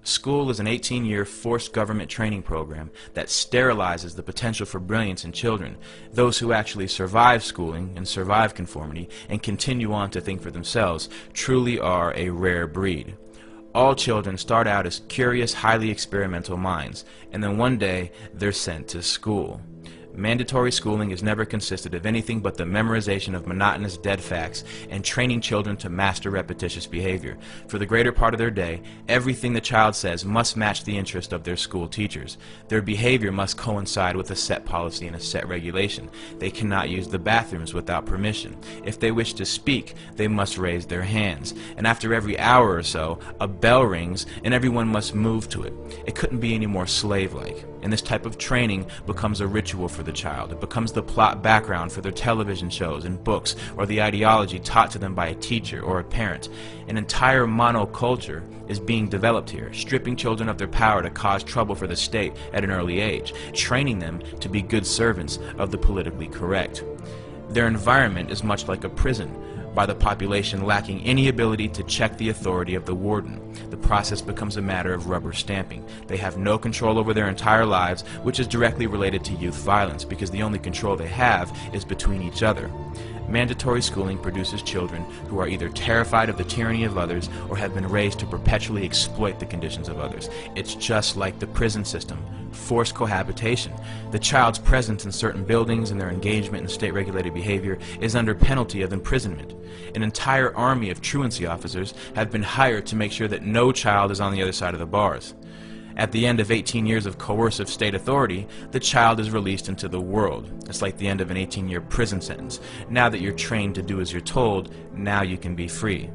School is an 18-year forced government training program that sterilizes the potential for brilliance in children. Those who actually survive schooling and survive conformity and continue on to think for themselves truly are a rare breed. All children start out as curious, highly experimental minds, and then one day they're sent to school. Mandatory schooling has never consisted of anything but the memorization of monotonous dead facts and training children to master repetitious behavior. For the greater part of their day, everything the child says must match the interest of their school teachers. Their behavior must coincide with a set policy and a set regulation. They cannot use the bathrooms without permission. If they wish to speak, they must raise their hands. And after every hour or so, a bell rings and everyone must move to it. It couldn't be any more slave-like. And this type of training becomes a ritual for the child. It becomes the plot background for their television shows and books, or the ideology taught to them by a teacher or a parent. An entire monoculture is being developed here, stripping children of their power to cause trouble for the state at an early age, training them to be good servants of the politically correct. Their environment is much like a prison, by the population lacking any ability to check the authority of the warden. The process becomes a matter of rubber stamping. They have no control over their entire lives, which is directly related to youth violence, because the only control they have is between each other. Mandatory schooling produces children who are either terrified of the tyranny of others or have been raised to perpetually exploit the conditions of others. It's just like the prison system, forced cohabitation. The child's presence in certain buildings and their engagement in state-regulated behavior is under penalty of imprisonment. An entire army of truancy officers have been hired to make sure that no child is on the other side of the bars. At the end of 18 years of coercive state authority, the child is released into the world. It's like the end of an 18-year prison sentence. Now that you're trained to do as you're told, now you can be free.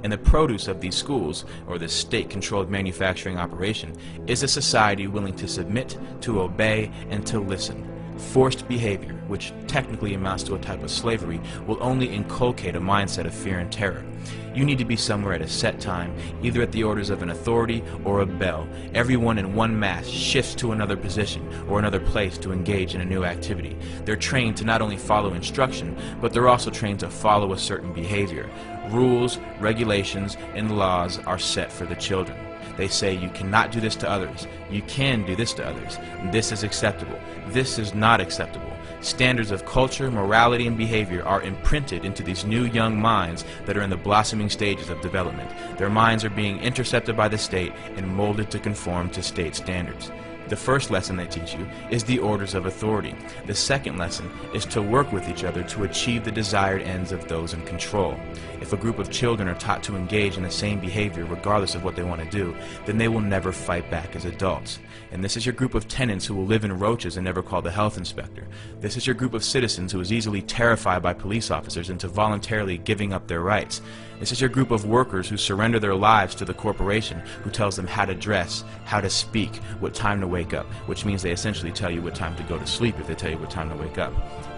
And the produce of these schools, or this state-controlled manufacturing operation, is a society willing to submit, to obey, and to listen. Forced behavior, which technically amounts to a type of slavery, will only inculcate a mindset of fear and terror. You need to be somewhere at a set time, either at the orders of an authority or a bell. Everyone in one mass shifts to another position or another place to engage in a new activity. They're trained to not only follow instruction, but they're also trained to follow a certain behavior. Rules, regulations, and laws are set for the children. They say you cannot do this to others. You can do this to others. This is acceptable. This is not acceptable. Standards of culture, morality, and behavior are imprinted into these new young minds that are in the blossoming stages of development. Their minds are being intercepted by the state and molded to conform to state standards. The first lesson they teach you is the orders of authority. The second lesson is to work with each other to achieve the desired ends of those in control. If a group of children are taught to engage in the same behavior regardless of what they want to do, then they will never fight back as adults. And this is your group of tenants who will live in roaches and never call the health inspector. This is your group of citizens who is easily terrified by police officers into voluntarily giving up their rights. This is your group of workers who surrender their lives to the corporation who tells them how to dress, how to speak, what time to wake up, which means they essentially tell you what time to go to sleep if they tell you what time to wake up.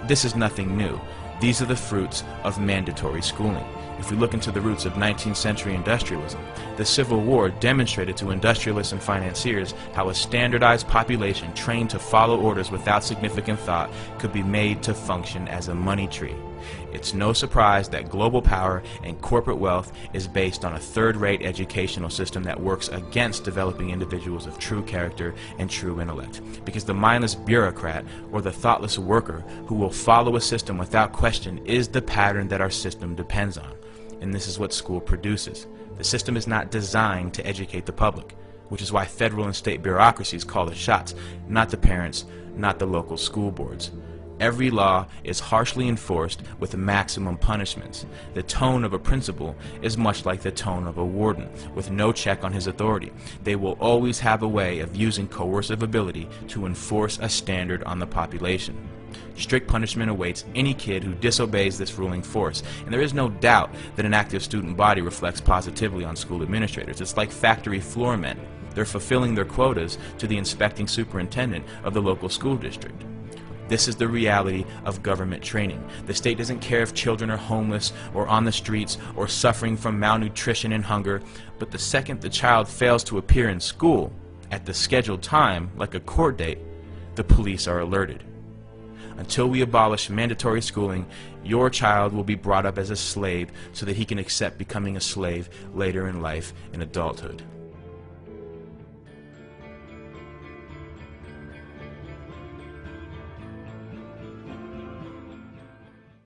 This is nothing new. These are the fruits of mandatory schooling. If we look into the roots of 19th century industrialism, the Civil War demonstrated to industrialists and financiers how a standardized population trained to follow orders without significant thought could be made to function as a money tree. It's no surprise that global power and corporate wealth is based on a third-rate educational system that works against developing individuals of true character and true intellect. Because the mindless bureaucrat or the thoughtless worker who will follow a system without question is the pattern that our system depends on. And this is what school produces. The system is not designed to educate the public, which is why federal and state bureaucracies call the shots, not the parents, not the local school boards. Every law is harshly enforced with maximum punishments. The tone of a principal is much like the tone of a warden, with no check on his authority. They will always have a way of using coercive ability to enforce a standard on the population. Strict punishment awaits any kid who disobeys this ruling force, and there is no doubt that an active student body reflects positively on school administrators. It's like factory floor men. They're fulfilling their quotas to the inspecting superintendent of the local school district. This is the reality of government training. The state doesn't care if children are homeless or on the streets or suffering from malnutrition and hunger, but the second the child fails to appear in school at the scheduled time, like a court date, the police are alerted. Until we abolish mandatory schooling, your child will be brought up as a slave so that he can accept becoming a slave later in life in adulthood.